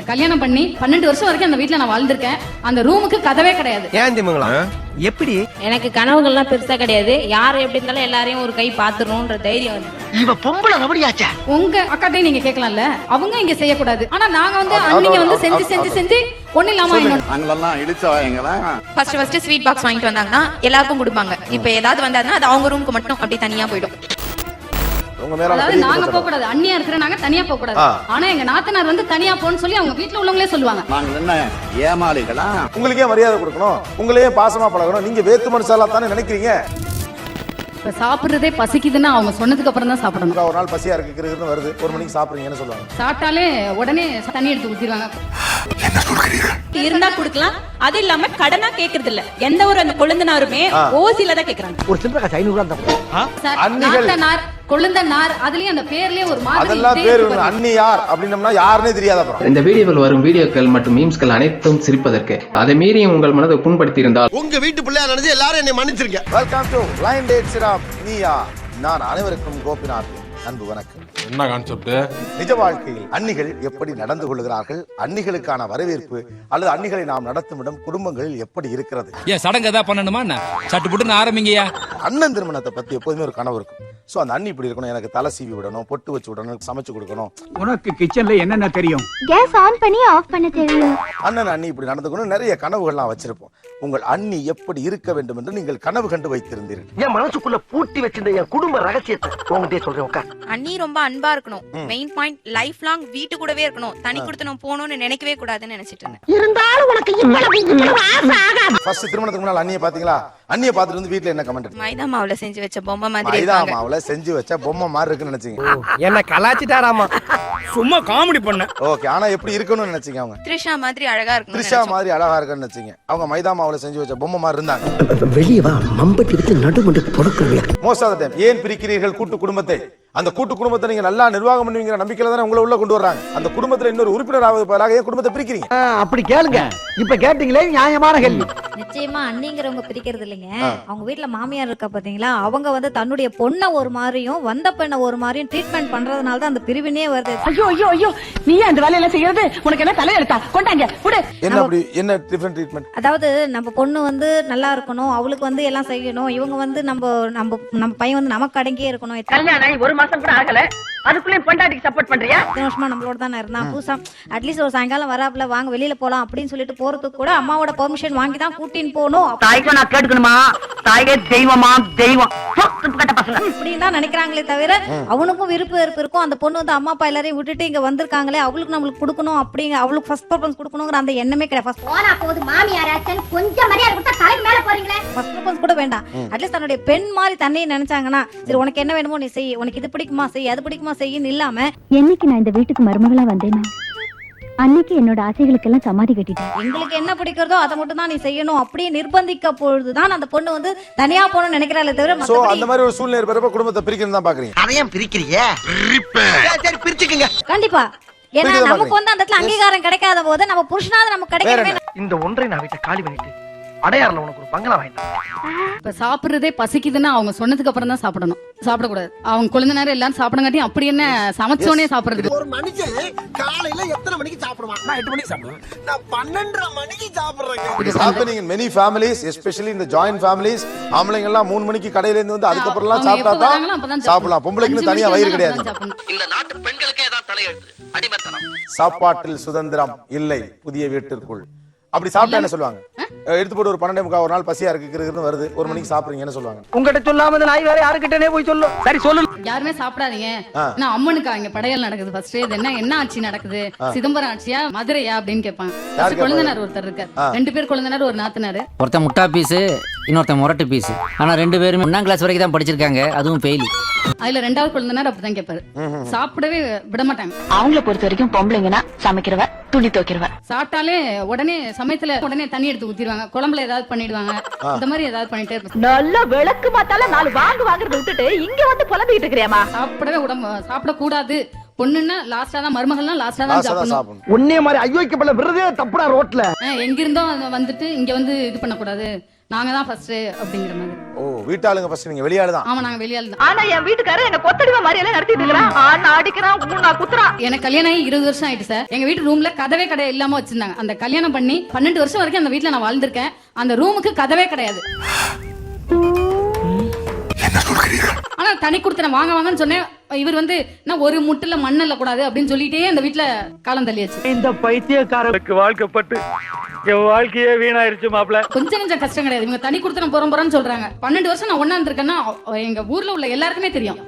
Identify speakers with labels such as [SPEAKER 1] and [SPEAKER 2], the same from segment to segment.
[SPEAKER 1] கல்யாணம் பண்ணி 12 வருஷம் வரைக்கும் அந்த வீட்ல நான் வாழ்ந்திருக்கேன். அந்த ரூமுக்கு கதவே கிடையாது.
[SPEAKER 2] ஏன் திமுங்களா எப்படி?
[SPEAKER 3] எனக்கு கனவுகள்லாம் பெருசா கிடையாது. யார் எப்படி இருந்தாலும் எல்லாரையும் ஒரு கை பாத்துறோம்ன்ற தைரியம் வந்து.
[SPEAKER 2] இவ பொம்பளை அப்படியாச்சா?
[SPEAKER 1] உங்க அக்காட்டையும் நீங்க கேட்கலாம்ல, அவங்க இங்க செய்யக்கூடாது. ஆனா நாங்க வந்து அன்னிங்க வந்து செஞ்சு ஒண்ணு இல்லாம
[SPEAKER 4] அங்கெல்லாம் இடிச்சவாயங்களா
[SPEAKER 5] ஃபர்ஸ்ட் ஸ்வீட் பாக்ஸ் வாங்கிட்டு வந்தாங்கன்னா எல்லாருக்கும் கொடுப்பாங்க. இப்ப ஏதாவது வந்தாருன்னா அது அவங்க ரூமுக்கு மட்டும் அப்படி தனியா போயிடும்.
[SPEAKER 1] அதாவது நாங்க போக கூடாது, அண்ணியா இருக்கிற நாங்க தனியா போக கூடாது. ஆனா எங்க நாத்தனார் வந்து தனியா போன்னு சொல்லி அவங்க வீட்டுல உள்ளவங்களே சொல்லுவாங்க.
[SPEAKER 4] நாங்க என்ன ஏமாளிகளா?
[SPEAKER 6] உங்களுக்கே மரியாதை கொடுக்கணும், உங்களையே பாசமா பழகணும். நீங்க வேத்து மனுஷாலா தானே நினைக்கிறீங்க.
[SPEAKER 1] இப்ப சாப்பிடுறதே பசிக்குதுன்னா அவங்க சொன்னதுக்கு அப்புறம் தான் சாப்பிடணும்.
[SPEAKER 6] ஒரு நாள் பசியா இருக்குன்னு வருது, 1 மணிக்கு சாப்பிடுறீங்கன்னு சொல்லுவாங்க.
[SPEAKER 1] சாப்பிட்டாலே உடனே தண்ணி எடுத்து ஊத்திடுவாங்க.
[SPEAKER 3] இருந்தா குடுக்கலாம். அது இல்லாம கடனா கேக்குறது இல்ல. எந்த ஒரு அந்த கொழுந்தனாருமே ஓசில தான் கேக்குறாங்க.
[SPEAKER 2] ஒரு சில்லறை காசு 500 தான்.
[SPEAKER 1] நாத்தனார் கொழுந்தனார் அதுலயே அந்த பேர்லயே ஒரு மாதிரி
[SPEAKER 6] அதெல்லாம் பேர் அண்ணி யார் அப்படின்னம்னா யாருன்னே தெரியாத. அப்புறம்
[SPEAKER 7] இந்த வீடியோவில் வரும் வீடியோக்கள் மற்றும் மீம்ஸ்கள் அனைத்தும் சிரிப்பதற்கு. அதை மீறி உங்கள் மனதை புண்படுத்தி இருந்தால்
[SPEAKER 2] உங்க வீட்டு பிள்ளையா நினைச்சு எல்லாரும் என்னை மன்னிச்சிருங்க.
[SPEAKER 6] வெல்கம் டு லைன் டேட் சிராப் நீயா. நான் அனைவருக்கும் கோபிநாத் அன்பு வணக்கம்.
[SPEAKER 8] என்ன கான்செப்ட்?
[SPEAKER 6] நிஜ வாழ்க்கையில் அன்னிகள் எப்படி நடந்து கொள்கிறார்கள், அன்னிகளுக்கான வரவேற்பு அல்லது அன்னிகளை நாம் நடத்தும் இடம் குடும்பங்களில் எப்படி இருக்கிறது?
[SPEAKER 9] ஏன் சடங்கு ஏதாவது பண்ணணுமா என்ன? சட்டு புட்டுன்னு ஆரம்பிங்கயா.
[SPEAKER 6] அண்ணன் திருமணத்தை பத்தி எப்போதுமே ஒரு கனவு இருக்கும். சோ அந்த அண்ணி இப்படி இருக்கணும், எனக்கு தலை சீவி விடணும், பொட்டு வச்சு விடணும், சமைச்சு கொடுக்கணும்.
[SPEAKER 10] உனக்கு கிச்சன்ல என்னென்ன தெரியும்?
[SPEAKER 11] கேஸ் ஆன் பண்ணி ஆஃப் பண்ண தெரியும்.
[SPEAKER 6] அண்ணன் அண்ணி இப்படி நடந்துக்கணும், நிறைய கனவுகள்லாம் வச்சிருப்போம். உங்கள் அண்ணி எப்படி இருக்க வேண்டும் என்று நீங்கள் கனவு கண்டு வைத்திருந்தீர்கள்.
[SPEAKER 2] என் மனசுக்குள்ள பூட்டி வச்சிருந்த என் குடும்ப ரகசியத்தை உங்ககிட்ட சொல்றேன். உட்கார்.
[SPEAKER 5] அண்ணி ரொம்ப அன்பா இருக்கணும். மெயின் பாயிண்ட் லைஃப் லாங் வீட்டு கூடவே இருக்கணும். தனி கொடுத்தனும் போகணும்னு நினைக்கவே கூடாதுன்னு நினைச்சிட்டு இருந்தேன்.
[SPEAKER 11] இருந்தாலும் உனக்கு இவ்வளவு ஆசை ஆகாது.
[SPEAKER 6] ஃபர்ஸ்ட் திருமணத்துக்கு முன்னால அண்ணியை பாத்தீங்களா? அண்ணியை பார்த்துட்டு வந்து வீட்ல என்ன கமெண்ட்?
[SPEAKER 5] மைதா மாவுல செஞ்சு வச்ச பொம்மை மாதிரி
[SPEAKER 6] மைதா
[SPEAKER 5] இருக்காங்க.
[SPEAKER 6] மாவுல செஞ்சு வச்ச பொம்மை மாதிரி இருக்குன்னு நினைச்சீங்க.
[SPEAKER 2] என்ன கலாச்சிட்டாராமா?
[SPEAKER 10] சும்மா காமெடி பண்ண.
[SPEAKER 6] ஓகே, ஆனா எப்படி இருக்கணும்னு நினைச்சீங்க? அவங்க
[SPEAKER 5] த்ரிஷா மாதிரி அழகா இருக்கணும்.
[SPEAKER 6] த்ரிஷா மாதிரி அழகா இருக்குன்னு நினைச்சீங்க. அவங்க மைதா மாவுல செஞ்சு வச்ச பொம்மை மாதிரி இருந்தாங்க.
[SPEAKER 2] வெளியே வா, மம்பட்டி விட்டு நடுமண்டு பொறுக்குறியா?
[SPEAKER 6] மோஸ்ட் ஆஃப் தி டைம் ஏன் பிரிக்கிறீர்கள் கூட்டு குடும்பத்தை? அந்த கூட்டு குடும்பத்தை நீங்க நல்லா நிர்வாகம் பண்ணுவீங்கிற நம்பிக்கையில தானே உங்களை உள்ள கொண்டு வர்றாங்க. அந்த குடும்பத்துல இன்னொரு உறுப்பினர் ஆவது பதிலாக ஏன் குடும்பத்தை பிரிக்கிறீங்க?
[SPEAKER 2] அப்படி கேளுங்க. இப்ப கேட்டீங்களே நியாயமான கேள்வி.
[SPEAKER 3] நிச்சயமா அண்ணிங்கிறவங்க பிரிக்கிறது இல்லைங்க. அவங்க வீட்டுல மாமியார் இருக்கா பாத்தீங்களா, அவங்க வந்து தன்னுடைய பொண்ணை ஒரு மாதிரியும் வந்த பெண்ணை ஒரு மாதிரியும் ட்ரீட்மெண்ட் பண்றதுனால தான் அந்த பிரிவினே வருது.
[SPEAKER 11] ஐயோ ஐயோ ஐயோ, நீ அந்த வேலையில செய்யறது உனக்கு என்ன தலையெழுத்தா? கொண்டாங்க விடு.
[SPEAKER 6] என்ன அப்படி என்ன டிஃபரண்ட் ட்ரீட்மெண்ட்?
[SPEAKER 3] அதாவது நம்ம பொண்ணு வந்து நல்லா இருக்கணும், அவளுக்கு வந்து எல்லாம் செய்யணும். இவங்க வந்து நம்ம பையன் வந்து நமக்கு அடங்கியே இருக்கணும்.
[SPEAKER 11] கல்யாணம் 1 மாசம் கூட ஆகல, அதுக்குள்ளே பொண்டாட்டிக்கு சப்போர்ட் பண்றியா?
[SPEAKER 3] இத்தனை வருஷமா நம்மளோட தானே இருந்தான். புதுசா அட்லீஸ்ட் ஒரு சாயங்காலம் வராப்புல வாங்க வெளியில போலாம் அப்படின்னு சொல்லிட்டு போறதுக்கு கூட அம்மாவோட பெர்மிஷன் வாங்கி தான் கூட்டின்னு போகணும்.
[SPEAKER 11] தாய்க்கு நான் கேட்டுக்கணுமா? தாயே தெய்வமா தெய்வம்
[SPEAKER 3] இப்படின்னு தான் நினைக்கிறாங்களே தவிர அவனுக்கும் விருப்ப வெறுப்பு இருக்கும். அந்த பொண்ணு வந்து அம்மா அப்பா எல்லாரையும் விட்டுட்டு இங்க வந்திருக்காங்களே, அவளுக்கு நம்மளுக்கு கொடுக்கணும் அப்படிங்க, அவளுக்கு ஃபர்ஸ்ட் ப்ரிஃபரன்ஸ் கொடுக்கணுங்கிற அந்த எண்ணமே கிடையாது.
[SPEAKER 11] போனா போது மாமியாராச்சன் கொஞ்சம் மரியாதை கொடுத்தா தலைக்கு மேல போறீங்களே.
[SPEAKER 3] ஃபர்ஸ்ட் ப்ரிஃபரன்ஸ் கூட வேண்டாம். அட்லீஸ்ட் தன்னுடைய பெண் மாதிரி தன்னை நினைச்சாங்கன்னா, சரி உனக்கு என்ன வேணுமோ நீ செய், உனக்கு இது பிடிக்குமா செய், அது பிடிக்குமா செய்யின்னு இல்லாம,
[SPEAKER 11] என்னைக்கு நான் இந்த வீட்டுக்கு மருமகளா வந்தேனா அன்னைக்கு என்னோட ஆசைகளுக்கெல்லாம் சமாதி கட்டிட்டேன்.
[SPEAKER 3] எங்களுக்கு என்ன பிடிக்கிறதோ அதை மட்டும் தான் நீ செய்யணும் அப்படியே நிர்பந்திக்க பொழுதுதான் அந்த பொண்ணு வந்து தனியா போகணும்னு நினைக்கிறாளே தவிர
[SPEAKER 6] சோ அந்த மாதிரி ஒரு சூழ்நிலை இருப்ப குடும்பத்தை பிரிக்கணும் தான் பாக்குறீங்க.
[SPEAKER 2] அதையும் பிரிக்கிறீங்க. சரி பிரிச்சுக்கங்க.
[SPEAKER 3] கண்டிப்பா. ஏன்னா நமக்கு வந்து அந்த இடத்துல அங்கீகாரம் கிடைக்காத போது நம்ம புருஷனாவது நமக்கு கிடைக்கவே.
[SPEAKER 2] இந்த ஒன்றை நான் வீட்டை காலி பண்ணிட்டு அடையாறுல உனக்கு ஒரு பங்களா வாங்கிட்டேன்.
[SPEAKER 1] இப்ப சாப்பிடுறதே பசிக்குதுன்னா அவங்க சொன்னதுக்கு அப்புறம் தான் சாப்பிடணும். சாப்பிடக்கூடாது. அவங்க குழந்தை நேரம் எல்லாரும் சாப்பிடங்காட்டி அப்படி என்ன சமைச்சோனே சாப்பிடுறது.
[SPEAKER 2] ஒரு மனுஷன் காலையில எத்தனை மணிக்கு சாப்பிடுவான்? நான் 8 மணிக்கு சாப்பிடுவேன். நான் 12:30 மணிக்கு சாப்பிடுறேன்.
[SPEAKER 6] It is happening in many families, especially in the joint families. ஆம்பளைங்க எல்லாம் 3 மணிக்கு கடையில இருந்து வந்து அதுக்கு அப்புறம் சாப்பிட்டா தான் சாப்பிடலாம். பொம்பளைக்கு தனியா வயிறு கிடையாது.
[SPEAKER 2] இந்த நாட்டு பெண்களுக்கே ஏதாவது தலையெழுத்து அடிமத்தனம்.
[SPEAKER 6] சாப்பாட்டில் சுதந்திரம் இல்லை புதிய வீட்டிற்குள். அப்படி சாப்பிட்டா என்ன சொல்லுவாங்க? எடுத்து போட்டு ஒரு 12:45 ஒரு நாள் பசியா இருக்குன்னு வருது, 1 மணிக்கு சாப்பிடுறீங்கன்னு சொல்லுவாங்க.
[SPEAKER 2] உங்ககிட்ட சொல்லாம நாய் வேற யாருக்கிட்டே போய் சொல்லும். சரி சொல்லு.
[SPEAKER 1] யாருமே சாப்பிடாதீங்க. நான் அம்மனுக்கா இங்க படையல் நடக்குது. ஃபர்ஸ்ட் இது என்ன ஆட்சி நடக்குது? சிதம்பரம் ஆட்சியா மதுரையா அப்படின்னு கேட்பாங்க. குழந்தைனார் ஒருத்தர் இருக்காரு, 2 பேர் குழந்தைனார், ஒரு நாத்தனாரு.
[SPEAKER 12] ஒருத்தன் முட்டா பீஸ், இன்னொருத்தன் முரட்டு பீஸ். ஆனா 2 பேரும் 1ஆம் கிளாஸ் வரைக்கும் தான் படிச்சிருக்காங்க, அதுவும் ஃபெயில்.
[SPEAKER 1] அதுல 2வது குழந்தைனார் அப்படிதான் கேட்பாரு. சாப்பிடவே விட மாட்டாங்க.
[SPEAKER 11] அவங்கள பொறுத்த வரைக்கும் பொம்பளைங்கன்னா சமைக்கிறவ, துணி துவைக்கிறவ.
[SPEAKER 1] சாப்பிட்டாலே உடனே சமயத்துல உடனே தண்ணி எடுத்து ஊத்திடுவாங்க, குழம்புல ஏதாவது பண்ணிடுவாங்க, இந்த மாதிரி ஏதாவது பண்ணிட்டே இருப்பாங்க.
[SPEAKER 11] நல்ல விளக்கு மாத்தால 4 வாங்குறத விட்டுட்டு இங்க வந்து புலம்பிட்டு இருக்கிறியாமா?
[SPEAKER 1] சாப்பிடவே சாப்பிடக்கூடாது பொண்ணுன்னா லாஸ்டா தான், மருமகள்னா லாஸ்டா தான் சாப்பிடணும்.
[SPEAKER 6] சாப்பிடணும்.
[SPEAKER 2] உன்னைய மாதிரி ஐயோக்கப்படல விருதே தப்புடா ரோட்ல.
[SPEAKER 1] எங்க இருந்தோ வந்துட்டு இங்க வந்து இது பண்ணக்கூடாது, நாங்க தான் ஃபர்ஸ்ட் அப்படிங்கிற மாதிரி.
[SPEAKER 6] ஓ, வீட்டாளுங்க ஃபர்ஸ்ட், நீங்க வெளியாளு தான்.
[SPEAKER 1] ஆமா, நாங்க வெளியாள் தான்.
[SPEAKER 3] ஆனா என் வீட்டுக்காரர் என்ன கொத்தடிவா மாதிரி எல்லாம் நடத்திட்டு இருக்கிறான். ஆனா அடிக்கிறான், ஊனா குத்துறான்.
[SPEAKER 1] எனக்கு கல்யாணம் ஆகி 20 வருஷம் ஆயிட்டு சார். எங்க வீட்டு ரூம்ல கதவே கிடையாது இல்லாம வச்சிருந்தாங்க. அந்த கல்யாணம் பண்ணி 12 வருஷம் வரைக்கும் அந்த வீட்டுல நான் வாழ்ந்திருக்கேன். அந்த ரூமுக்கு கதவே கிடையாது. ஆனா தனி கொடுத்தன வாங்க வாங்கன்னு சொன்னேன். இவர் வந்து என்ன ஒரு முட்டுல மண்ணல்ல கூடாது அப்படின்னு சொல்லிட்டே அந்த வீட்டுல காலம் தள்ளியாச்சு.
[SPEAKER 10] இந்த பைத்தியக்காரருக்கு வாழ்க்கப்பட்டு என் வாழ்க்கையே வீணாயிருச்சு மாப்ள.
[SPEAKER 1] கொஞ்சம் கஷ்டம் கிடையாது. இவங்க தனி கொடுத்தன போறோம்னு சொல்றாங்க. 12 வருஷம் நான் ஒண்ணா இருந்திருக்கேன்னா எங்க ஊர்ல உள்ள எல்லாருக்குமே தெரியும்.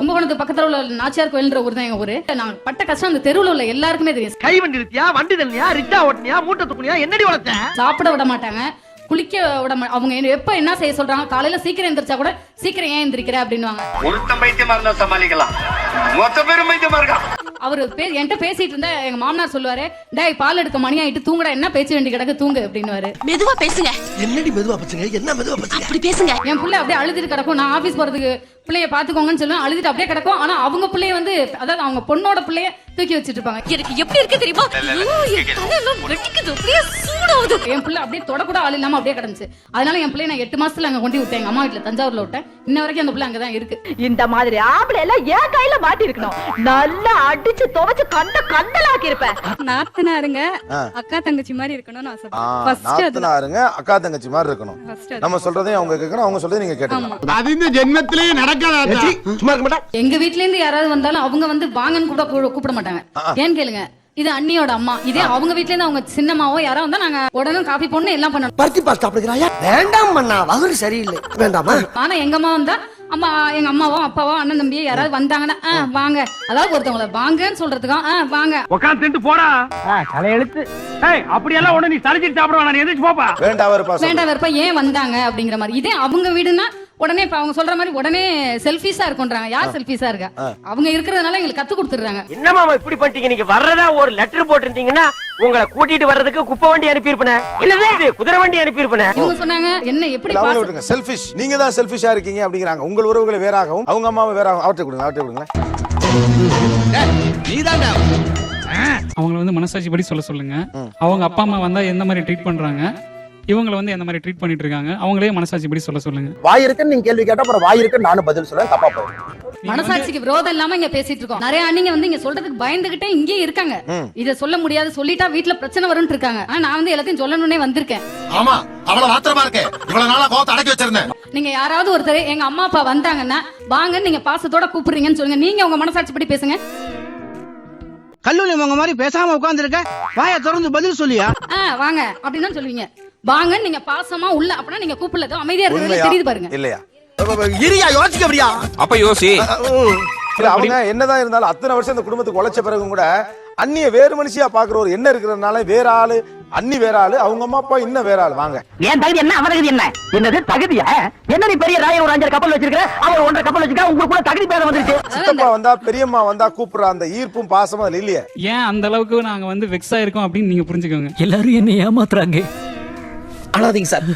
[SPEAKER 1] கும்பகோணத்துக்கு பக்கத்துல உள்ள நாச்சியார் கோயில்ன்ற ஊர் தான் எங்க ஊரு. நாங்க பட்ட கஷ்டம் அந்த தெருவுல உள்ள எல்லாருக்குமே தெரியும்.
[SPEAKER 2] கை வண்டி நிறுத்தியா, வண்டி தள்ளியா, ரிக்ஷா ஓட்டினியா, மூட்டை தூக்குனியா, என்னடி வளர்த்த?
[SPEAKER 1] சாப்பிட விட மாட்டாங்க, குளிக்க விட அவங்க எப்ப என்ன செய்ய சொல்றாங்க, காலையில சீக்கிரம் எந்திரிச்சா கூட சீக்கிரம் ஏன் எந்திரிக்கிற அப்படின்னுவாங்க.
[SPEAKER 4] ஒருத்தன் பைத்தியமா இருந்தா சமாளிக்கலாம், மொத்த பேரும் பைத்தியமா இருக்கான்.
[SPEAKER 1] அவரு என்கிட்ட பேசிட்டு இருந்தா எங்க மாமனார் சொல்லுவாரு, டேய் பால் எடுக்க மணி ஆயிட்டு தூங்குடா, என்ன பேச்சு வேண்டி கிடக்கு தூங்கு அப்படின்னுவாரு.
[SPEAKER 5] மெதுவா பேசுங்க.
[SPEAKER 2] என்னடி மெதுவா பேசுங்க, என்ன மெதுவா பேசுங்க?
[SPEAKER 5] அப்படி பேசுங்க.
[SPEAKER 1] என் புள்ள அப்படியே அழுதுட்டு கிடக்கும். நான் ஆபீஸ் போறதுக்கு பிள்ளைய பாத்துக்கோங்கன்னு சொல்லுவேன், அழுதுட்டு அப்படியே கிடக்கும். ஆனா அவங்க பிள்ளைய வந்து, அதாவது அவங்க பொண்ணோட பிள்ளைய தூக்கி வச்சிட்டு இருப்பாங்க.
[SPEAKER 5] எனக்கு எப்படி இருக்கு தெரியுமா?
[SPEAKER 1] என் பிள்ளை அப்படியே தொடக்கூட ஆள் இல்லாம அப்படியே கிடந்துச்சு. அதனால என் பிள்ளைய நான் 8 மாசத்துல அங்க கொண்டு விட்டேன். எங்க அம்மா வீட்டுல தஞ்சாவூர்ல விட்டேன். இன்ன வரைக்கும் அந்த பிள்ளை அங்கதான் இருக்கு.
[SPEAKER 3] இந்த மாதிரி ஆம்பளை எல்லாம் ஏன் கையில மாட்டி இருக்கணும். நல்லா அடிச்சு துவைச்சு கண்டலாக்கி இருப்பேன்.
[SPEAKER 1] நாத்தனாருங்க அக்கா தங்கச்சி மாதிரி இருக்கணும்னு ஆசைப்படுறேன்.
[SPEAKER 6] நாத்தனாருங்க அக்கா தங்கச்சி மாதிரி இருக்கணும். நம்ம சொல்றதையும் அவங்க கேட்கணும், அவங்க சொல்றதை நீங்க கேட்கணும்.
[SPEAKER 10] அது இந்த ஜென்மத்திலேயே நடக்காத.
[SPEAKER 2] சும்மா இருக்க மாட்டா.
[SPEAKER 1] எங்க வீட்ல இருந்து யாராவது வந்தாலும் அவங்க வந்து வாங்கன்னு கூட கூப்பிட மாட்டாங்க. ஏன்னு கேளுங்க, இது அண்ணியோட அம்மா. இதே அவங்க வீட்ல இருந்து அவங்க சின்னம்மாவோ யாரோ வந்தா நாங்க உடனே காபி போடணும், எல்லாம் பண்ணணும்.
[SPEAKER 2] பருத்தி பாஸ்தா சாப்பிடுறாயா? வேண்டாம் மண்ணா, வகுறு சரியில்லை. வேண்டாமா?
[SPEAKER 1] ஆனா எங்க அம்மா வந்தா, அம்மா எங்க அம்மாவோ அப்பாவோ அண்ணன் தம்பியோ யாராவது வந்தாங்கன்னா வாங்க, அதாவது ஒருத்தவங்கள வாங்கன்னு சொல்றதுக்கும் வாங்க
[SPEAKER 10] உட்காந்து திண்டு போடா தலையெழுத்து. அப்படியெல்லாம் உடனே நீ சளிச்சிட்டு சாப்பிடுவா, நான் எதிர்த்து போப்பா.
[SPEAKER 6] வேண்டாம்
[SPEAKER 1] வெறுப்பா ஏன் வந்தாங்க அப்படிங்கிற மாதிரி. இதே அவங்க வீடுன்னா உடனே இப்ப அவங்க சொல்ற மாதிரி உடனே செல்ஃபிஷா இருக்குன்றாங்க. யார் செல்ஃபிஷா இருக்கா? அவங்க இருக்கிறதுனால எங்களுக்கு கத்து கொடுத்துறாங்க.
[SPEAKER 2] என்னமா இப்படி பண்ணிட்டீங்க? நீங்க வர்றதா ஒரு லெட்டர் போட்டிருந்தீங்கன்னா உங்களை கூட்டிட்டு வர்றதுக்கு குப்பை வண்டி அனுப்பியிருப்பேன், இல்ல குதிரை வண்டி அனுப்பியிருப்பேன்.
[SPEAKER 1] இவங்க சொன்னாங்க என்ன எப்படி
[SPEAKER 6] செல்ஃபிஷ், நீங்க தான் செல்ஃபிஷா இருக்கீங்க அப்படிங்கிறாங்க. உங்கள் உறவுகளை வேறாகவும் அவங்க அம்மாவை வேறாகவும். அவற்றை கொடுங்க.
[SPEAKER 10] நீதான்டா
[SPEAKER 9] அவங்கள வந்து மனசாட்சி படி சொல்லுங்க. அவங்க அப்பா அம்மா வந்தா எந்த மாதிரி ட்ரீட் பண்றாங்க, இவங்களை வந்து எந்த மாதிரி ட்ரீட் பண்ணிட்டு இருக்காங்க, அவங்களே மனசாட்சி படி சொல்லுங்க.
[SPEAKER 2] வாய் இருக்குன்னு நீங்க கேள்வி கேட்டா அப்புறம் வாய் இருக்குன்னு நானும் பதில் சொல்றேன், தப்பா போயிடும்.
[SPEAKER 1] மனசாட்சிக்கு விரோதம் இல்லாம இங்க பேசிட்டு இருக்கோம். நிறைய அண்ணிங்க வந்து இங்க சொல்றதுக்கு பயந்துகிட்டே இங்கே இருக்காங்க. இத சொல்ல முடியாது, சொல்லிட்டா வீட்டுல பிரச்சனை வரும்னு இருக்காங்க. ஆனா நான் வந்து எல்லாத்தையும் சொல்லணும்னே வந்திருக்கேன்.
[SPEAKER 4] ஆமா, அவ்வளவு மாத்திரமா இருக்கேன். இவ்வளவு நாளா கோவத்தை அடக்கி வச்சிருந்தேன்.
[SPEAKER 1] நீங்க யாராவது ஒருத்தர் எங்க அம்மா அப்பா வந்தாங்கன்னா வாங்கன்னு நீங்க பாசத்தோட கூப்பிடுறீங்கன்னு சொல்லுங்க. நீங்க உங்க மனசாட்சி படி பேசுங்க.
[SPEAKER 2] கல்லூரி உங்க மாதிரி பேசாம உட்கார்ந்து இருக்க, வாயை திறந்து பதில் சொல்லியா?
[SPEAKER 1] வாங்க அப்படின்னு சொல்லுவீங்க. வாங்கன்னு நீங்க பாசமா உள்ள அப்படின்னா நீங்க கூப்பிடல, அமைதியா இருக்கிறது தெரியுது பாருங்க.
[SPEAKER 6] இல்லையா?
[SPEAKER 2] இரியா, யோசிக்க அப்படியா?
[SPEAKER 9] அப்ப யோசி.
[SPEAKER 6] அவங்க என்னதான் இருந்தாலும் அத்தனை வருஷம் இந்த குடும்பத்துக்கு உழைச்ச பிறகும் கூட அண்ணிய வேறு மனுஷியா பாக்குற ஒரு என்ன இருக்கிறதுனால வேற ஆளு, அண்ணி வேற ஆளு, அவங்க அம்மா அப்பா இன்னும் வேற ஆளு. வாங்க,
[SPEAKER 2] ஏன் தகுதி என்ன, அவன் தகுதி என்ன? என்னது தகுதியா? என்ன நீ பெரிய ராய ஒரு 5 கப்பல் வச்சிருக்க, அவன் 1.5 கப்பல் வச்சிருக்க, உங்களுக்கு கூட தகுதி பேதம் வந்துருச்சு.
[SPEAKER 6] சித்தப்பா வந்தா பெரியம்மா வந்தா கூப்பிடுற அந்த ஈர்ப்பும் பாசமும் அதுல இல்லையே.
[SPEAKER 9] ஏன் அந்த அளவுக்கு நாங்க வந்து வெக்ஸ் ஆயிருக்கோம் அப்படின்னு நீங்க புரிஞ்சுக்கோங்க.
[SPEAKER 12] எல்லாரும் என்ன ஏமாத்துறாங்க.
[SPEAKER 2] அழாதீங்க சார்.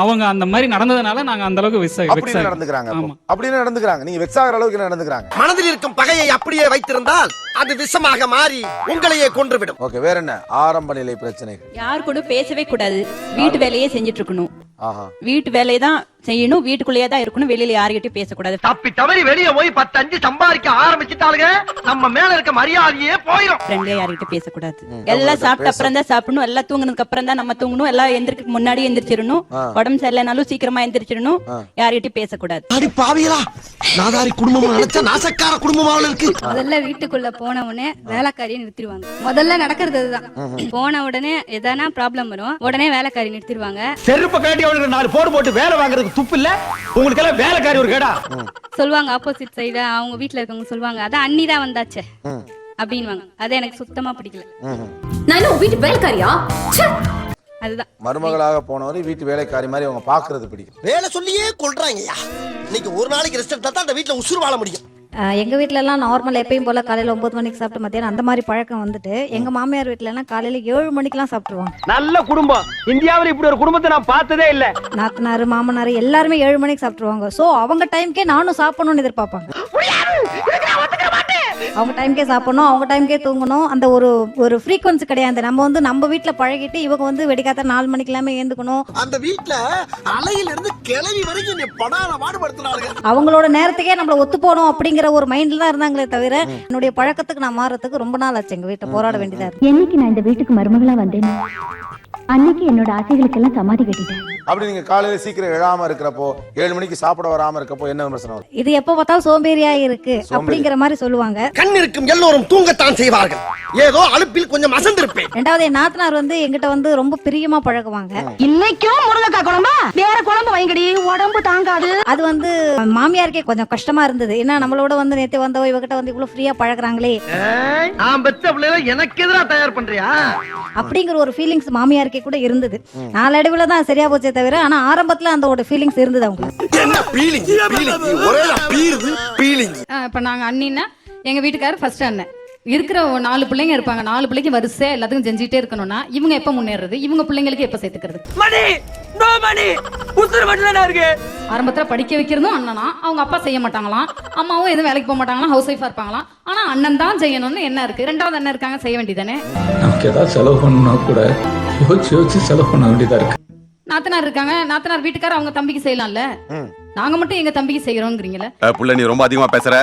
[SPEAKER 9] அவங்க அந்த மாதிரி நடந்ததுனால நாங்க அந்த அளவுக்கு வெக்ஸ்
[SPEAKER 6] அப்படின்னு நடந்துக்கிறாங்க. அப்படின்னு நடந்துக்கிறாங்க. நீங்க வெக்ஸ் ஆகிற அளவுக்கு நடந்துக்கிறாங்க.
[SPEAKER 2] மனதில் இருக்கும் பகையை அப்படியே வைத்திருந்தால் அது விஷமாக மாறி உங்களையே கொன்றுவிடும்.
[SPEAKER 6] ஓகே, வேற என்ன ஆரம்ப நிலை பிரச்சனைகள்?
[SPEAKER 5] யார் கூட பேசவே கூடாது, வீட்டு வேலையே செஞ்சுட்டு இருக்கணும்.
[SPEAKER 6] ஆஹா,
[SPEAKER 5] வீட்டு வேலையை தான் செய்யணும், வீட்டுக்குள்ளேயே தான் இருக்கணும், வெளியில யாருகிட்டயும் பேசக்கூடாது.
[SPEAKER 2] தப்பி தவறி வெளியே போய் 10-5 சம்பாதிக்க ஆரம்பிச்சுட்டாளுங்க, நம்ம மேல இருக்க மரியாதையே போயிடும்.
[SPEAKER 5] ஃப்ரெண்ட்ல யார்கிட்ட பேசக்கூடாது. எல்லாம் சாப்பிட்ட அப்புறம் தான் சாப்பிடணும், எல்லாம் தூங்குனதுக்கு அப்புறம் தான் நம்ம தூங்கணும், எல்லாம் எந்திரிக்கு முன்னாடி எந்திரிச்சிடணும், உடம்பு சரியில்லைனாலும் சீக்கிரமா எந்திரிச்சிடணும், யார்கிட்டயும் பேசக்கூடாது.
[SPEAKER 2] அடி பாவிகளா, நாதாரி குடும்பமா நினைச்சா நாசக்கார குடும்பமாவில் இருக்கு.
[SPEAKER 1] முதல்ல வீட்டுக்குள்ள போன உடனே வேலைக்காரியை நிறுத்திடுவாங்க. முதல்ல நடக்கிறது அதுதான். போன உடனே எதனா ப்ராப்ளம் வரும், உடனே வேலைக்காரி நிறுத்திடுவாங்க.
[SPEAKER 10] செருப்பு காட்டி அவனுக்கு 4 போடு போட்டு வேலை வாங்குறதுக்கு துப்பு இல்ல உங்களுக்கு எல்லாம். வேலைக்காரி ஒரு கேடா
[SPEAKER 1] சொல்லுவாங்க. ஆப்போசிட் சைடு அவங்க வீட்டுல இருக்கவங்க சொல்லுவாங்க, அதான் அண்ணி தான் வந்தாச்சே அப்படின்வாங்க. அது எனக்கு சுத்தமா பிடிக்கல.
[SPEAKER 5] நான் வீட்டு வேலைக்காரியா?
[SPEAKER 1] அதுதான்
[SPEAKER 6] மருமகளாக போனவரை வீட்டு வேலைக்காரி மாதிரி அவங்க பாக்குறது பிடிக்கும்.
[SPEAKER 2] வேலை சொல்லியே கொள்றாங்கய்யா. இன்னைக்கு ஒரு நாளைக்கு ரெஸ்ட் எடுத்தா தான் அந்த வீட்டுல உசுறு வாழ முடியும்.
[SPEAKER 3] எங்க வீட்ல எல்லாம் நார்மல் எப்பயும் போல காலையில 9 மணிக்கு சாப்பிட்டு மத்தியானம் அந்த மாதிரி பழக்கம் வந்துட்டு, எங்க மாமியார் வீட்டுல எல்லாம் காலையில 7 மணிக்கெல்லாம் சாப்பிட்டுருவாங்க. நல்ல குடும்பம். இந்தியாவில் இப்படி ஒரு குடும்பத்தை நான் பார்த்ததே இல்ல. நாத்தனாரு மாமனாரு எல்லாருமே 7 மணிக்கு சாப்பிட்டுருவாங்க. சோ அவங்க டைம்க்கே நானும் சாப்பிடணும்னு எதிர்பார்ப்பாங்க. அவங்க டைம்க்கே சாப்பிடணும், அவங்க டைம்க்கே தூங்கணும். அந்த ஒரு ஃப்ரீக்வன்சி கிடையாது. நம்ம வந்து நம்ம வீட்டுல பழகிட்டு இவங்க வந்து வெடிக்காத்த 4 மணிக்கு எல்லாமே ஏந்துக்கணும்.
[SPEAKER 10] அந்த வீட்ல அலையில இருந்து கிளவி வரைக்கும் நீ படாத பாடுபடுத்துறாங்க.
[SPEAKER 3] அவங்களோட நேரத்துக்கே நம்மள ஒத்து போகணும் அப்படிங்கிற ஒரு மைண்ட்ல தான் இருந்தாங்களே தவிர என்னுடைய பழக்கத்துக்கு நான் மாறதுக்கு ரொம்ப நாள் ஆச்சு. எங்க வீட்டுல போராட வேண்டியதா இருக்கு.
[SPEAKER 11] என்னைக்கு நான் இந்த வீட்டுக்கு மருமகளா வந்தேனோ அன்னைக்கு என்னோட ஆசைகளுக்கெல்லாம் சமாதி கட்டிட்டேன்.
[SPEAKER 6] அப்படி நீங்க காலையில சீக்கிரம் எழாம இருக்கிறப்போ 7 மணிக்கு சாப்பிட வராம இருக்கப்போ என்ன விமர்சனம் வரும்?
[SPEAKER 3] இது எப்ப பார்த்தாலும் சோம்பேறியா இருக்கு அப்படிங்கிற மாதிரி சொல்லுவாங்க.
[SPEAKER 10] கண் இருக்கும் எல்லோரும் தூங்கத்தான் செய்வார்கள். ஏதோ அலுப்பில் கொஞ்சம் அசந்திருப்பேன்.
[SPEAKER 3] ரெண்டாவது என் நாத்தனார் வந்து எங்கிட்ட வந்து ரொம்ப பிரியமா பழகுவாங்க.
[SPEAKER 11] இன்னைக்கும் முருங்கைக்காய் குழம்பா வேற குழம்பு வைங்கடி, உடம்பு தாங்காது.
[SPEAKER 3] அது வந்து மாமியாருக்கே கொஞ்சம் கஷ்டமா இருந்தது. ஏன்னா நம்மளோட வந்து நேத்து வந்தவ இவகிட்ட வந்து இவ்வளவு ஃப்ரீயா பழகுறாங்களே
[SPEAKER 10] நான் பெத்த பிள்ளைல எனக்கு எதிரா தயார் பண்றியா
[SPEAKER 3] அப்படிங்கிற ஒரு ஃபீலிங்ஸ் மாமியாருக்கே கூட இருந்தது. நாளடைவுல தான் சரியா போச்சே தவிர ஆனா ஆரம்பத்துல அந்த ஒரு ஃபீலிங்ஸ் இருந்தது அவங்களுக்கு.
[SPEAKER 10] என்ன பீலிங் ஒரே பீலிங்.
[SPEAKER 1] இப்ப நாங்க அண்ணின்னா எங்க வீட்டுக்காரர் ஃபர்ஸ்ட் அண்ணன். இருக்கிற 4 பிள்ளைங்க இருப்பாங்க. 4 பிள்ளைக்கு வரிசையா எல்லாத்துக்கும் செஞ்சுட்டே இருக்கணும்னா இவங்க எப்ப முன்னேறது, இவங்க பிள்ளைங்களுக்கு எப்ப சேர்த்துக்கிறது?
[SPEAKER 2] மணி நோ மணி உசுறு மட்டும் இருக்கு.
[SPEAKER 1] ஆரம்பத்துல படிக்க வைக்கிறதும் அண்ணனா, அவங்க அப்பா செய்ய மாட்டாங்களாம், அம்மாவும் எதுவும் வேலைக்கு போக மாட்டாங்களாம், ஹவுஸ் ஒய்ஃபா இருப்பாங்களாம். ஆனா அண்ணன் தான் செய்யணும்னு என்ன இருக்கு? 2வது அண்ணன் இருக்காங்க, செய்ய வேண்டியதானே.
[SPEAKER 7] நமக்கு ஏதாவது செலவு பண்ணணும்னா கூட யோசிச்சு செலவு பண்ண வேண்டியதா இருக்கு.
[SPEAKER 1] நாத்தனார் இருக்காங்க, நாத்தனார் வீட்டுக்காரர் அவங்க தம்பிக்கு செய்யலாம்ல. நாங்க மட்டும் எங்க தம்பிக்கு செய்யறோம்ங்கறீங்களே.
[SPEAKER 6] புள்ள நீ ரொம்ப அதிகமா பேசுற.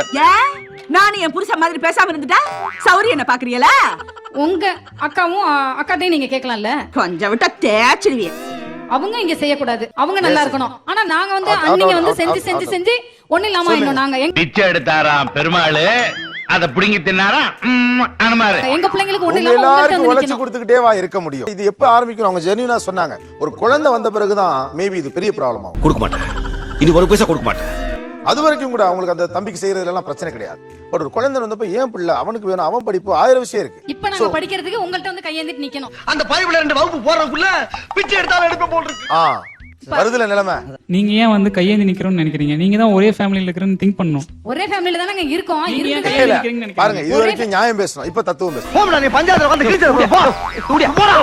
[SPEAKER 5] நான் என் புருஷன் மாதிரி பேசாம இருந்துட்டா சௌரி என்ன பாக்குறீங்களா?
[SPEAKER 1] உங்க அக்காவும் அக்காட்டையும் நீங்க கேட்கலாம்ல.
[SPEAKER 5] கொஞ்சம் விட்டா தேய்ச்சிடுவீங்க.
[SPEAKER 1] அவங்க இங்க செய்யக்கூடாது, அவங்க நல்லா இருக்கணும். ஆனா நாங்க வந்து அன்னிங்க வந்து செஞ்சு செஞ்சு செஞ்சு ஒண்ணு இல்லாம இன்னும் நாங்க
[SPEAKER 4] பிச்சை எடுத்தாராம் பெருமாள், அத புடிங்கி தின்னாரா அனுமாரு.
[SPEAKER 1] எங்க பிள்ளைங்களுக்கு ஒண்ணு இல்லாம
[SPEAKER 6] எல்லாருக்கும்
[SPEAKER 1] உங்கள்ட்ட
[SPEAKER 6] உழைச்சு கொடுத்துக்கிட்டே வா இருக்க முடியும். இது எப்ப ஆரம்பிக்கும்? அவங்க ஜென்யூனா சொன்னாங்க. ஒரு குழந்தை வந்த பிறகுதான் மேபி இது பெரிய ப்ராப்ளம் ஆகும்.
[SPEAKER 10] கொடுக்க மாட்டேன், இது ஒரு பைசா கொடுக்க மாட்டேன்.
[SPEAKER 6] அது வரைக்கும் கூட அவங்களுக்கு அந்த தம்பிக்கு செய்யறதுல எல்லாம் பிரச்சனை கிடையாது. பட் ஒரு குழந்தை வந்தப்ப ஏன் பிள்ளை அவனுக்கு வேணும், அவன் படிப்பு 1000 விஷயம் இருக்கு.
[SPEAKER 1] இப்ப நாங்க படிக்கிறதுக்கு உங்கள்ட்ட வந்து கையேந்திட்டு நிக்கணும்.
[SPEAKER 10] அந்த பைபிள்ல 2 வகுப்பு போறதுக்குள்ள பிச்சை எடுத்தாலும் எடுப்ப போல் இருக்கு.
[SPEAKER 6] வருதுல நிலைமை.
[SPEAKER 9] நீங்க ஏன் வந்து கையேந்தி நிக்கிறோம்னு நினைக்கிறீங்க? நீங்க தான் ஒரே ஃபேமிலில இருக்கிறன்னு திங்க் பண்ணணும்.
[SPEAKER 1] ஒரே ஃபேமிலில தானங்க இருக்கோம்.
[SPEAKER 6] பாருங்க, இது வரைக்கும் நியாயம் பேசணும், இப்ப தத்துவம் பேசணும்.
[SPEAKER 10] போடா நீ பஞ்சாயத்துல வந்து கிழிச்சு போ. போடா.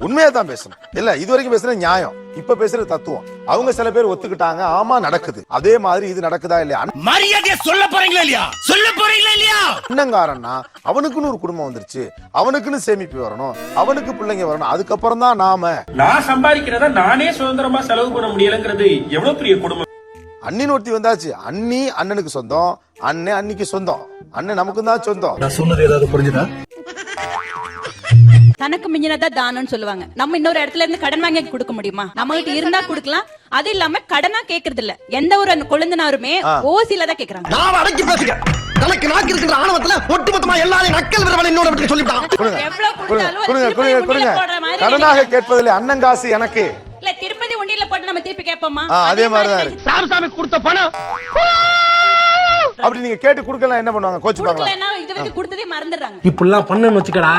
[SPEAKER 6] உண்மையா தான் பேசணும். இல்ல இது வரைக்கும் பேசுறது நியாயம், இப்ப பேசுறது தத்துவம். அவங்க சில பேர் ஒத்துக்கிட்டாங்க, ஆமா நடக்குது. அதே மாதிரி இது நடக்குதா இல்லையா?
[SPEAKER 10] மரியாதையா சொல்ல போறீங்களா இல்லையா? சொல்ல போறீங்களா இல்லையா?
[SPEAKER 6] அண்ணங்காரன்னா அவனுக்குன்னு ஒரு குடும்பம் வந்துருச்சு, அவனுக்குன்னு சேமிப்பு வரணும், அவனுக்கு பிள்ளைங்க வரணும். அதுக்கப்புறம் தான் நாம.
[SPEAKER 10] நான் சம்பாதிக்கிறத நானே சுதந்திரமா செலவு பண்ண முடியலங்கிறது எவ்வளவு பெரிய குடும்பம்.
[SPEAKER 6] அண்ணின் ஒருத்தி வந்தாச்சு. அண்ணி அண்ணனுக்கு சொந்தம், அண்ணன் அன்னிக்கு சொந்தம், அண்ணன் நமக்கு தான் சொந்தம்.
[SPEAKER 10] நான் சொன்னது ஏதாவது புரிஞ்சுதா?
[SPEAKER 5] தனக்கு மிஞ்சினதா தானம்னு சொல்லுவாங்க. நம்ம இன்னொரு இடத்துல இருந்து கடன் வாங்கி கொடுக்க முடியுமா? நம்ம கிட்ட இருந்தா கொடுக்கலாம். அது இல்லாம கடனா கேக்குறது இல்ல. எந்த ஒரு கொழுந்தனாருமே ஓசில தான் கேக்குறாங்க.
[SPEAKER 10] நான் அடக்கி பேசுங்க. தனக்கு நாக்கு இருக்கிற ஆணவத்துல ஒட்டுமொத்தமா எல்லாரையும் நக்கல் விரவலை இன்னொரு இடத்துக்கு சொல்லிட்டான்.
[SPEAKER 6] கடனாக கேட்பதில்லை, அண்ணங்காசு எனக்கு.
[SPEAKER 5] இல்ல திருப்பதி உண்டியல்ல போட்டு நம்ம திருப்பி கேட்போமா?
[SPEAKER 6] அதே மாதிரிதான் இருக்கு.
[SPEAKER 10] சாமி கொடுத்த பணம்
[SPEAKER 6] அப்படி நீங்க கேட்டு கொடுக்கலாம், என்ன பண்ணுவாங்க? கோச்சுப்பாங்களா?
[SPEAKER 5] இது வரைக்கும் கொடுத்ததே மறந்துடுறாங்க.
[SPEAKER 10] இப்படிலாம் பண்ணன்னு வச்சுக்கடா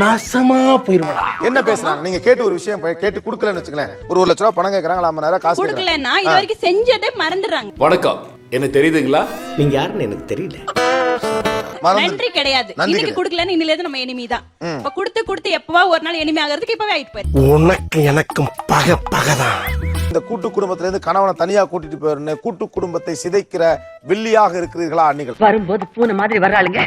[SPEAKER 10] நாசமா போயிருவடா.
[SPEAKER 6] என்ன பேசுறாங்க? நீங்க கேட்டு ஒரு விஷயம் கேட்டு கொடுக்கலன்னு வச்சுக்கலேன், ஒரு 1 லட்சம் ரூபாய் பணம் கேட்கறாங்க, 50,000 காசு
[SPEAKER 5] கொடுக்கலன்னா இது வரைக்கும் செஞ்சதே மறந்துடுறாங்க.
[SPEAKER 8] வணக்கம், என்ன தெரியுதுங்களா?
[SPEAKER 10] நீங்க யாருன்னு எனக்கு தெரியல.
[SPEAKER 5] நன்றி கிடையாது. இன்னைக்கு கொடுக்கலன்னு இன்னில இருந்து நம்ம எனிமி தான். இப்ப கொடுத்து எப்பவா ஒரு நாள் எனிமி ஆகிறதுக்கு இப்பவே ஆயிட்டு போயிரு.
[SPEAKER 10] உனக்கு எனக்கும் பகதான்.
[SPEAKER 6] இந்த கூட்டு குடும்பத்துல இருந்து கணவனை தனியா கூட்டிட்டு போயிருந்து கூட்டு குடும்பத்தை சிதைக்கிற வில்லியாக இருக்கிறீர்களா அண்ணிகள்?
[SPEAKER 2] வரும்போது பூனை மாதிரி வர்றாளுங்க,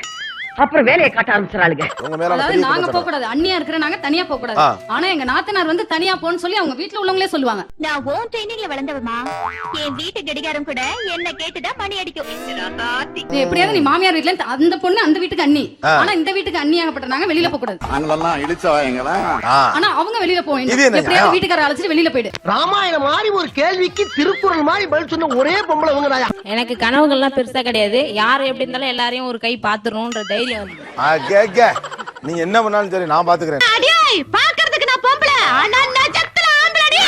[SPEAKER 2] அப்புறம் வேலையை காட்ட ஆரம்பிச்சாளுங்க.
[SPEAKER 6] உங்க மேல
[SPEAKER 1] அதாவது நாங்க போக கூடாது, அண்ணியா இருக்கிற நாங்க தனியா போக கூடாது. ஆனா எங்க நாத்தனார் வந்து தனியா போன்னு சொல்லி அவங்க வீட்டுல உள்ளவங்களே சொல்லுவாங்க.
[SPEAKER 11] நான் ஓன் ட்ரைனிங்ல வளர்ந்தவமா, என் வீட்டு கடிகாரம் கூட என்ன கேட்டுதான் மணி அடிக்கும்.
[SPEAKER 1] எப்படியாவது நீ மாமியார் வீட்டுல இருந்து அந்த பொண்ணு அந்த வீட்டுக்கு அண்ணி, ஆனா இந்த வீட்டுக்கு அண்ணியாகப்பட்ட நாங்க வெளியில போக கூடாது.
[SPEAKER 8] நாங்களெல்லாம் இழிச்சவாயங்களா?
[SPEAKER 1] ஆனா அவங்க வெளியில போவாங்க. எப்படியாவது வீட்டுக்கார அழைச்சிட்டு வெளியில போயிடு.
[SPEAKER 10] ராமாயணம் மாதிரி ஒரு கேள்விக்கு திருக்குறள் மாதிரி பதில் சொன்ன ஒரே பொம்பளை இவங்க தான்.
[SPEAKER 5] எனக்கு கனவுகள்லாம் பெருசா கிடையாது. யாரு எப்படி இருந்தாலும் எல்லாரையும் ஒரு கை பாத்துறோம்ன்ற தைரியம்.
[SPEAKER 6] நீ என்ன பண்ணாலும் சரி, நான் பாத்துக்கிறேன்.
[SPEAKER 11] பாக்குறதுக்கு நான் பொம்பளை, ஆனா நட்சத்திர ஆம்பளடி.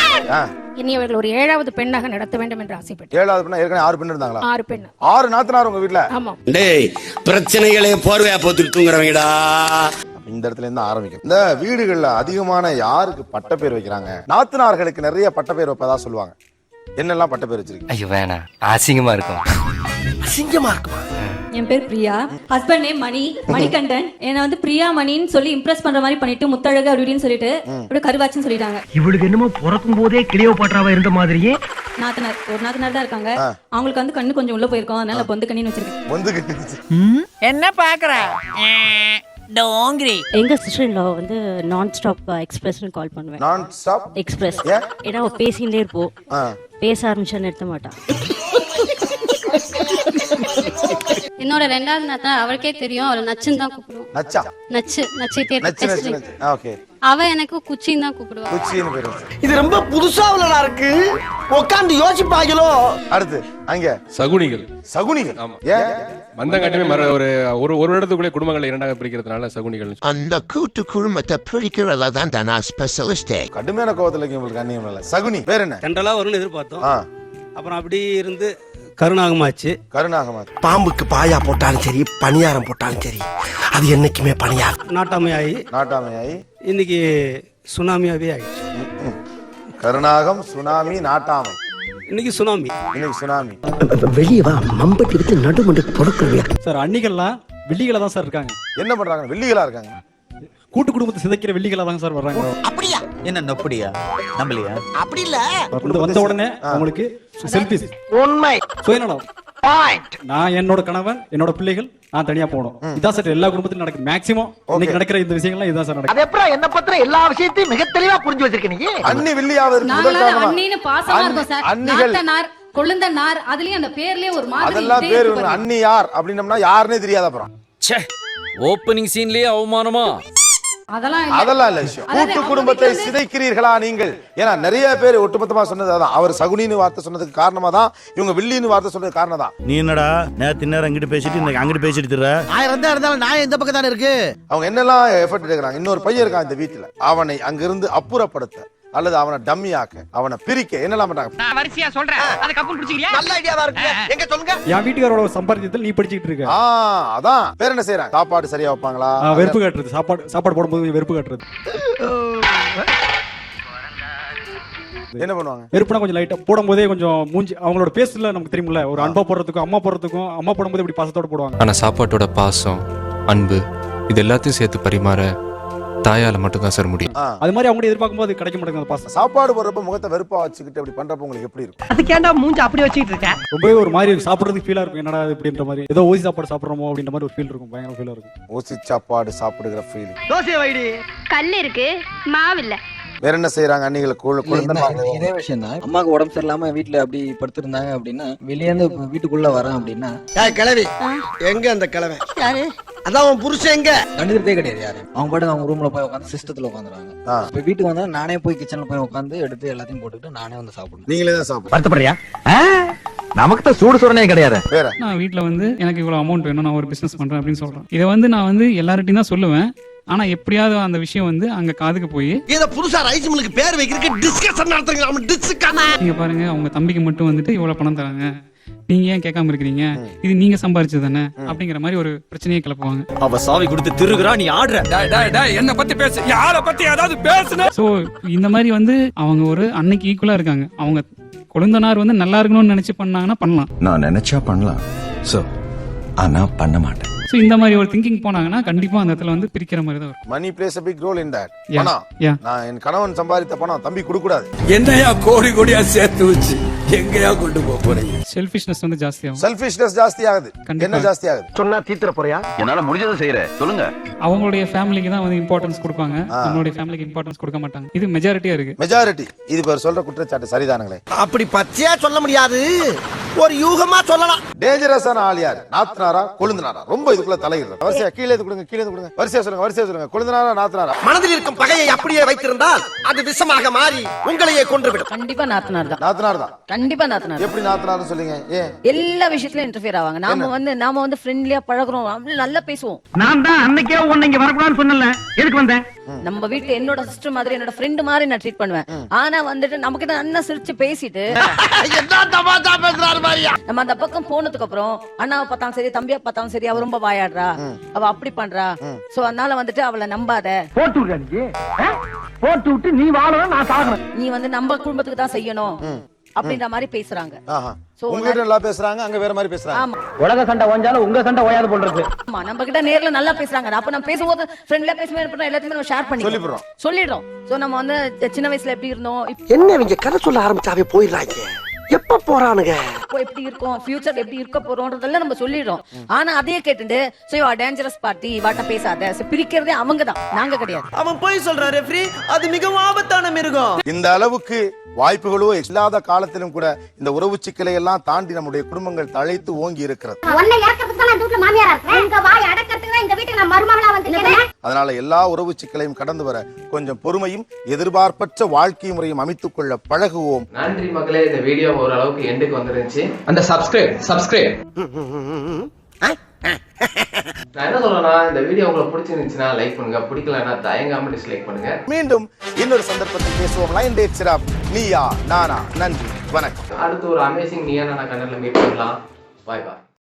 [SPEAKER 1] இனி அவர்கள் ஒரு 7வது பெண்ணாக நடத்த வேண்டும் என்று ஆசைப்பட்டேன்.
[SPEAKER 6] 7வது பெண்ணா? ஏற்கனவே 6 பெண் இருந்தாங்களா?
[SPEAKER 1] 6 பெண்.
[SPEAKER 6] 6 நாத்தனார் உங்க வீட்டுல?
[SPEAKER 1] ஆமா.
[SPEAKER 10] டேய், பிரச்சனைகளே போர்வையா போட்டு தூங்குறவங்கடா.
[SPEAKER 6] இந்த இடத்துல இருந்து ஆரம்பிக்கும். இந்த வீடுகள்ல அதிகமான யாருக்கு பட்ட பேர் வைக்கிறாங்க? நாத்தனார்களுக்கு நிறைய பட்ட பேர் வைப்பதா சொல்லுவாங்க. என்னெல்லாம் பட்ட பேர் வச்சிருக்கீங்க?
[SPEAKER 12] ஐயோ வேணாம், அசிங்கமா இருக்கும்.
[SPEAKER 10] அசிங்கமா இருக்குமா?
[SPEAKER 3] என் பேர் பிரியா. ஹஸ்பண்ட் நேம் மணி, மணிகண்டன். என்ன வந்து பிரியா மணின்னு சொல்லி இம்ப்ரெஸ் பண்ற மாதிரி பண்ணிட்டு முத்தழகு அப்படின்னு சொல்லிட்டு இப்படி கருவாச்சின்னு சொல்லிட்டாங்க.
[SPEAKER 10] இவளுக்கு என்னமோ பிறக்கும் போதே கிளியோபாட்ராவா இருந்த மாதிரியே.
[SPEAKER 3] நாத்தனார் ஒரு நாத்தனார் தான் இருக்காங்க. அவங்களுக்கு வந்து கண்ணு கொஞ்சம் உள்ள போயிருக்கோம், அதனால பொந்து கண்ணின்னு வச்சிருக்கேன்.
[SPEAKER 2] என்ன பாக்குற டோங்கிரி.
[SPEAKER 3] எங்க சிஸ்டர் இன் லா வந்து நான் ஸ்டாப் எக்ஸ்பிரஸ்னு கால் பண்ணுவேன்.
[SPEAKER 6] நான் ஸ்டாப்
[SPEAKER 3] எக்ஸ்பிரஸ் ஏன்னா அவ பேசிட்டே இருப்போம், பேச ஆரம்பிச்சா நிறுத்த மாட்டான்.
[SPEAKER 11] என்னோட ரெண்டாவது நாத்தனார் அவளுக்கே தெரியும், அவளை நச்சுன்னு தான் கூப்பிடுவோம்.
[SPEAKER 6] நச்சா
[SPEAKER 11] நச்சு நச்சு
[SPEAKER 6] நச்சு. ஓகே.
[SPEAKER 11] அவ எனக்கு குச்சின்னு தான் கூப்பிடுவா.
[SPEAKER 6] குச்சின்னு பேரு.
[SPEAKER 2] இது ரொம்ப புதுசா உள்ளதா இருக்கு, உட்கார்ந்து யோசிப்பாங்களோ.
[SPEAKER 6] அடுத்து அங்க
[SPEAKER 8] சகுனிகள்.
[SPEAKER 6] சகுனிகள். ஏன்
[SPEAKER 8] மந்தங்காட்டுமே ஒரு ஒரு இடத்துக்குள்ளே குடும்பங்களை இரண்டாக பிரிக்கிறதுனால சகுனிகள்.
[SPEAKER 4] அந்த கூட்டு குடும்பத்தை பிரிக்கிறதா தான் நான் ஸ்பெஷலிஸ்ட்.
[SPEAKER 6] கடுமையான கோவத்துல இருக்கு உங்களுக்கு அந்நியம் இல்ல. சகுனி பேர் என்ன?
[SPEAKER 10] ஜென்ரலா வரும்னு எதிர்பார்த்தோம். அப்புறம் அப்படி இருந்து கருணாகமாச்சு.
[SPEAKER 6] கருணாகமாச்சு.
[SPEAKER 2] பாம்புக்கு பாயா போட்டாலும் சரி, பணியாரம் போட்டாலும் சரி, அது என்னைக்குமே பணியாரம்.
[SPEAKER 6] நாட்டாமையாயி
[SPEAKER 10] இன்னைக்கு சுனாமியாவே ஆயிடுச்சு.
[SPEAKER 6] கருணாகம், சுனாமி, நாட்டாமை.
[SPEAKER 10] இன்னைக்கு சுனாமி.
[SPEAKER 2] வெளியே வா, மம்பட்டி எடுத்து நடுமண்டு பொறுக்கிறீங்க.
[SPEAKER 9] சார் அன்னிகள்லாம் வெள்ளிகளா தான் சார் இருக்காங்க.
[SPEAKER 6] என்ன பண்றாங்க? வெள்ளிகளா இருக்காங்க.
[SPEAKER 9] கூட்டு குடும்பத்தை சிதைக்கிற வெள்ளிகளா தான் சார் வர்றாங்க.
[SPEAKER 2] அப்படியா?
[SPEAKER 12] என்ன நொப்படியா நம்பலையா?
[SPEAKER 2] அப்படி இல்ல,
[SPEAKER 9] வந்த உடனே அவங்களுக்கு செல்ஃபிஸ்,
[SPEAKER 2] உண்மை,
[SPEAKER 9] சுயநலம். நான் என்னோட கணவன், என்னோட பிள்ளைகள், நான் தனியா போகணும். இதான் சார் எல்லா குடும்பத்திலும் நடக்குது. மேக்ஸிமம் இன்னைக்கு நடக்கிற இந்த விஷயங்கள்லாம் இதுதான் சார் நடக்குது.
[SPEAKER 2] அது எப்பறம் என்ன பத்திர எல்லா விஷயத்தையும் மிக தெளிவா புரிஞ்சு வச்சிருக்க நீ.
[SPEAKER 6] அன்னி வெள்ளியாவது
[SPEAKER 1] அண்ணின்னு பாசமா இருக்கும் சார். நாத்தனார், கொழுந்தனார், அதுலயும் அந்த பேர்லயே ஒரு மாதிரி
[SPEAKER 6] அதெல்லாம் பேர் வரும். அன்னி யார் அப்படின்னம்னா யாருன்னே தெரியாத அப்புறம்.
[SPEAKER 12] ஓப்பனிங் சீன்லயே அவமானமா?
[SPEAKER 6] அதெல்லாம் இல்ல விஷயம். கூட்டு குடும்பத்தை சிதைக்கிறீர்களா நீங்கள்? ஏன்னா நிறைய பேர் ஒட்டுமொத்தமா சொன்னது அதான். அவர் சகுனின்னு வார்த்தை சொன்னதுக்கு காரணமா தான் இவங்க வில்லின்னு வார்த்தை சொன்னதுக்கு காரணம் தான்.
[SPEAKER 10] நீ என்னடா நேத்து நேரம் இங்கிட்டு பேசிட்டு இன்னைக்கு அங்கிட்டு பேசிட்டு திர.
[SPEAKER 2] 1000 தான் இருந்தாலும் நான் இந்த பக்கம் தானே இருக்கு.
[SPEAKER 6] அவங்க என்னெல்லாம் எஃபர்ட் எடுக்கிறாங்க. இன்னொரு பையன் இருக்கான் இந்த வீட்டுல, அவனை அங்கிருந்து அப்புறப்படுத்த அல்லது அவனை டம்மி ஆக்க, அவனை பிரிக்க என்னெல்லாம் பண்றாங்க.
[SPEAKER 2] நான் வரிசையா சொல்றேன், அத கப்புன்னு பிடிச்சிக்கிறியா? நல்ல ஐடியாவா இருக்கு. எங்க சொல்லுங்க.
[SPEAKER 9] என் வீட்டுக்காரோட சம்பாதிச்சத்தில் நீ படிச்சிட்டு இருக்க.
[SPEAKER 6] அதான் பேர் என்ன செய்யறாங்க? சாப்பாடு சரியா வைப்பாங்களா?
[SPEAKER 9] வெறுப்பு காட்டுறது. சாப்பாடு போடும்போது வெறுப்பு காட்டுறது.
[SPEAKER 6] என்ன பண்ணுவாங்க?
[SPEAKER 9] வெறுப்புனா கொஞ்சம் லைட்டா போடும்போதே கொஞ்சம் மூஞ்சி அவங்களோட பேஸ்ல நமக்கு தெரியும்ல, ஒரு அன்பா போடுறதுக்கும் அம்மா போடுறதுக்கும், அம்மா போடும்போது இப்படி பாசத்தோட போடுவாங்க.
[SPEAKER 7] ஆனா சாப்பாட்டோட பாசம், அன்பு இது எல்லாத்தையும் சேர்த்து பரிமாற தாயால மட்டும் தான் சார் முடியும்.
[SPEAKER 9] அது மாதிரி அவங்க எதிர்பார்க்கும் போது கிடைக்க மாட்டேங்குது அந்த பாசம்.
[SPEAKER 6] சாப்பாடு போடுறப்ப முகத்தை வெறுப்பா வச்சுக்கிட்டு அப்படி பண்றப்ப உங்களுக்கு எப்படி இருக்கும்?
[SPEAKER 10] அதுக்கேண்டா மூஞ்சி அப்படி வச்சிட்டு இருக்க?
[SPEAKER 9] ரொம்பவே ஒரு மாதிரி சாப்பிடுறதுக்கு ஃபீலா இருக்கும். என்னடா இப்படின்ற மாதிரி, ஏதோ ஓசி சாப்பாடு சாப்பிடுறோமோ அப்படின்ற மாதிரி ஒரு ஃபீல் இருக்கும். பயங்கர ஃபீலா இருக்கும்.
[SPEAKER 6] ஓசி சாப்பாடு சாப்பிடுகிற ஃபீல்.
[SPEAKER 10] தோசை வைடி.
[SPEAKER 11] கல் இருக்கு, மாவு இல்ல.
[SPEAKER 6] வேற என்ன செய்யறாங்க அன்னிகளை?
[SPEAKER 12] இதே விஷயம் தான். அம்மாக்கு உடம்பு சரியில்லாம வீட்டுல அப்படி படுத்திருந்தாங்க அப்படின்னா, வெளியே இருந்து வீட்டுக்குள்ள வரேன் அப்படின்னா,
[SPEAKER 2] கிளவி எங்க அந்த கிழவன்? யாரு? அதான் உன் புருஷன் எங்க?
[SPEAKER 12] கண்டுக்கிறதே கிடையாது யாரு. அவங்க பாட்டு அவங்க ரூம்ல போய் உட்காந்து சிஸ்டத்துல உட்காந்துறாங்க. இப்ப வீட்டுக்கு வந்தா நானே போய் கிச்சன்ல போய் உட்காந்து எடுத்து எல்லாத்தையும் போட்டுக்கிட்டு நானே வந்து சாப்பிடுவேன்.
[SPEAKER 6] நீங்களே தான் சாப்பிடுங்க.
[SPEAKER 10] வருத்தப்படுறியா? நமக்கு தான் சூடு சுரணே கிடையாது.
[SPEAKER 6] வேற
[SPEAKER 9] நான் வீட்டுல வந்து எனக்கு இவ்வளவு அமௌண்ட் வேணும், நான் ஒரு பிசினஸ் பண்றேன் அப்படின்னு சொல்றேன். இதை வந்து நான் வந்து எல்லார்ட்டையும் தான் சொல்லுவேன். ஆனா எப்படியாவது அந்த விஷயம் வந்து அங்க காதுக்கு போய்,
[SPEAKER 2] இத புதுசா ரைஸ் மில்லுக்கு பேர் வைக்கிறதுக்கு டிஸ்கஷன் நடத்துறீங்க. நம்ம டிஸ்கஷன்.
[SPEAKER 9] நீங்க பாருங்க, அவங்க தம்பிக்கு மட்டும் வந்துட்டு இவ்வளவு பணம் தராங்க, நீங்க ஏன் கேட்காம இருக்கீங்க, இது நீங்க சம்பாரிச்சது தானே அப்படிங்கிற மாதிரி ஒரு பிரச்சனையை கிளப்புவாங்க.
[SPEAKER 10] அவ சாவி கொடுத்து திருகுறா, நீ ஆடுற. என்ன பத்தி பேசு, யார பத்தி ஏதாவது பேசுன.
[SPEAKER 9] சோ இந்த மாதிரி வந்து அவங்க ஒரு அன்னைக்கு ஈக்குவலா இருக்காங்க. அவங்க கொழுந்தனார் வந்து நல்லா இருக்கணும்னு நினைச்சு பண்ணாங்கன்னா பண்ணலாம்.
[SPEAKER 8] நான் நினைச்சா பண்ணலாம், சோ ஆனா பண்ண மாட்டேன்.
[SPEAKER 9] சோ இந்த மாதிரி ஒரு திங்கிங் போனாங்கன்னா கண்டிப்பா அந்த இடத்துல வந்து பிரிக்கிற மாதிரி தான் இருக்கும்.
[SPEAKER 6] மணி place a big role in that.
[SPEAKER 9] Yeah.
[SPEAKER 6] பணம்.
[SPEAKER 9] Yeah.
[SPEAKER 6] நான் என் கணவன் சம்பாதித்த பணம் தம்பி கொடுக்க கூடாது.
[SPEAKER 10] என்னையா கோடி கோடியா சேர்த்து வச்சு எங்கயா கொண்டு போறீங்க?
[SPEAKER 9] செல்ஃபிஷ்னஸ் வந்து ஜாஸ்தி ஆகும்.
[SPEAKER 6] செல்ஃபிஷ்னஸ் ஜாஸ்தி ஆகுது. என்ன ஜாஸ்தி ஆகுது?
[SPEAKER 2] சொன்னா தீத்துற போறியா?
[SPEAKER 8] என்னால முடிஞ்சதை செய்யறேன், சொல்லுங்க.
[SPEAKER 9] அவங்களுடைய ஃபேமிலிக்கு தான் வந்து இம்பார்ட்டன்ஸ் கொடுப்பாங்க, நம்மளுடைய ஃபேமிலிக்கு இம்பார்ட்டன்ஸ் கொடுக்க மாட்டாங்க. இது மெஜாரிட்டியா இருக்கு.
[SPEAKER 6] மெஜாரிட்டி. இது பேர் சொல்ற குற்றச்சாட்டு சரிதானுங்களே?
[SPEAKER 2] அப்படி பச்சையா சொல்ல முடியாது, ஒரு யூகமா சொல்லலாம்.
[SPEAKER 6] டேஞ்சரஸான ஆள் யார்? நாத்தனாரா கொழுந்தனாரா? ரொம்ப இதுக்குள்ள தலையிடுற. வரிசையா கீழே கொடுங்க, கீழே கொடுங்க. வரிசையா சொல்லுங்க. கொழுந்தனாரா நாத்தனாரா?
[SPEAKER 2] மனதில் இருக்கும் பகையை அப்படியே வைத்திருந்தால் அது விஷமாக மாறி உங்களையே கொன்றுவிடும்.
[SPEAKER 1] கண்டிப்பா நாத்தனார் தான்.
[SPEAKER 6] நாத்தனார் தான்.
[SPEAKER 1] கண்டிப்பா நாத்தனார்.
[SPEAKER 6] எப்படி நாத்தனார்னு சொல்லுங்க? ஏன்?
[SPEAKER 1] எல்லா விஷயத்துலயும் இன்டர்ஃபியர் ஆவாங்க. நாம வந்து ஃப்ரெண்ட்லியா பழகுறோம், நல்லா பேசுவோம்.
[SPEAKER 10] நான் தான் அன்னைக்கே உன்னை இங்க வரக்கூடாதுன்னு சொன்னல, எதுக்கு வந்தேன்?
[SPEAKER 1] நம்ம வீட்டுல என்னோட சிஸ்டர் மாதிரி, என்னோட ஃப்ரெண்ட் மாதிரி நான் ட்ரீட் பண்ணுவேன். ஆனா வந்துட்டு நமக்கு தான் அண்ணா சிரிச்சு பேசிட்டு நம்ம அந்த பக்கம் போனதுக்கு அப்புறம் அண்ணாவை பார்த்தாலும் சரி, தம்பியா பார்த்தாலும் சரி, அவ ரொம்ப வாயாடுறா, அவ அப்படி பண்றா, சோ அதனால வந்துட்டு அவளை நம்பாத,
[SPEAKER 10] போட்டு விட்டு நீ வாழணும், நான் சாகணும்.
[SPEAKER 1] நீ வந்து நம்ம குடும்பத்துக்கு தான் செய்யணும்
[SPEAKER 3] அப்படின்ற மாதிரி பேசுறாங்க.
[SPEAKER 6] உங்ககிட்ட நல்லா பேசுறாங்க, அங்க வேற மாதிரி பேசுறாங்க.
[SPEAKER 3] ஆமா,
[SPEAKER 10] உலக சண்டை ஓஞ்சாலும் உங்க சண்டை ஓயாது போல் இருக்கு.
[SPEAKER 3] ஆமா, நம்ம கிட்ட நேர்ல நல்லா பேசுறாங்க. அப்ப நம்ம பேசும்போது ஃப்ரெண்ட்ல பேசும்போது எல்லாத்தையுமே நம்ம ஷேர் பண்ணி சொல்லிடுறோம். சோ நம்ம வந்து சின்ன வயசுல எப்படி இருந்தோம்,
[SPEAKER 2] என்ன இவங்க கதை சொல்ல ஆரம்பிச்சாவே போயிடறாங்க. எப்ப போறானுங்க,
[SPEAKER 3] இப்போ எப்படி இருக்கும், ஃபியூச்சர் எப்படி இருக்க போறோம்ன்றதெல்லாம் நம்ம சொல்லிடுறோம். ஆனா அதையே கேட்டுட்டு so you are dangerous party, வாட்ட பேசாத, பிரிக்கிறதே அவங்கதான், நாங்க கிடையாது.
[SPEAKER 2] அவன் போய் சொல்றான் ரெஃப்ரி, அது மிகவும் ஆபத்தான மிருகம்.
[SPEAKER 6] இந்த அளவுக்கு வாய்ப்புகளோ இல்லாத காலத்திலும் கூட இந்த உறவு சிக்கலை எல்லாம் தாண்டி நம்முடைய குடும்பங்கள் தழைத்து ஓங்கி இருக்கிறது. அதனால எல்லா உறவு சிக்கலையும் கடந்து வர கொஞ்சம் பொறுமையும் எதிர்பார்ப்பற்ற வாழ்க்கை முறையும் அமைத்துக் கொள்ள பழகுவோம்.
[SPEAKER 7] நன்றி மகளே, இந்த வீடியோ ஓரளவுக்கு எண்டுக்கு வந்துருந்துச்சு.
[SPEAKER 12] அந்த சப்ஸ்கிரைப்
[SPEAKER 7] நான் என்ன சொல்றேன்னா, இந்த வீடியோ உங்களுக்கு பிடிச்சிருந்துச்சுன்னா லைக் பண்ணுங்க, பிடிக்கலன்னா தயங்காம டிஸ்லைக் பண்ணுங்க.
[SPEAKER 6] மீண்டும் இன்னொரு சந்தர்ப்பத்தில் பேசுவோம். Line date சிராப், Neeya Naana. நன்றி, வணக்கம்.
[SPEAKER 7] அடுத்து ஒரு அமேசிங் நீயா நானா கண்டென்ட்ல மீட் பண்ணலாம். பாய் பாய்.